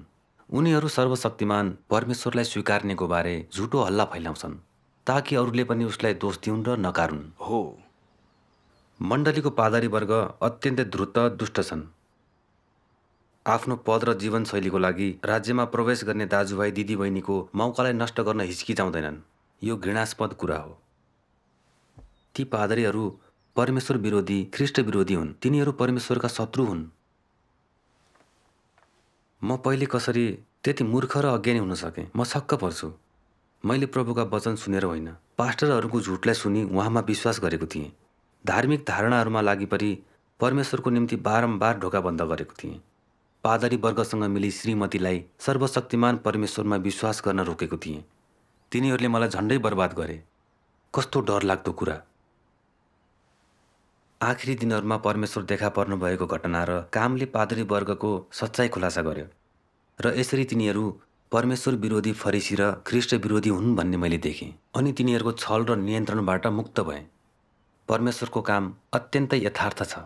उनीहरू सर्वशक्तिमान परमेश्वरलाई स्वीकार्नेको बारे झुटो हल्ला फैलाउँछन् ताकि अरूले पनि उसलाई दोष दिउन् र नकारुन्। हो, मण्डलीको पादरी वर्ग अत्यन्तै द्रुत दुष्ट छन्। आफ्नो पद र जीवनशैलीको लागि राज्यमा प्रवेश गर्ने दाजुभाइ दिदीबहिनीको मौकालाई नष्ट गर्न हिचकिचाउँदैनन्। यो घृणास्पद कुरा हो। ती पादरीहरू परमेश्वर विरोधी, ख्रिस्ट विरोधी हुन्। तिनीहरू परमेश्वरका शत्रु हुन्। म पहिले कसरी त्यति मूर्ख र अज्ञानी हुन सकेँ? म छक्क पर्छु। मैले प्रभुका वचन सुनेर होइन, पास्टरहरूको झुटलाई सुनि उहाँमा विश्वास गरेको थिएँ। धार्मिक धारणाहरूमा लागिपरि परमेश्वरको निम्ति बारम्बार ढोका बन्द गरेको थिएँ। पादरी वर्गसँग मिली श्रीमतीलाई सर्वशक्तिमान परमेश्वरमा विश्वास गर्न रोकेको थिएँ। तिनीहरूले मलाई झन्डै बर्बाद गरे। कस्तो डरलाग्दो कुरा। आखिरी दिनहरूमा परमेश्वर देखा पर्नुभएको घटना र कामले पादरी वर्गको सच्चाइ खुलासा गर्यो र यसरी तिनीहरू परमेश्वर विरोधी फरिसी र ख्रिस्ट विरोधी हुन् भन्ने मैले देखेँ। अनि तिनीहरूको छल र नियन्त्रणबाट मुक्त भएँ। परमेश्वरको काम अत्यन्तै यथार्थ छ।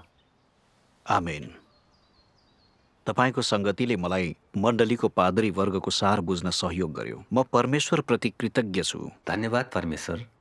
आमेन। तपाईँको सङ्गतिले मलाई मण्डलीको पादरी वर्गको सार बुझ्न सहयोग गर्यो। म परमेश्वरप्रति कृतज्ञ छु। धन्यवाद परमेश्वर।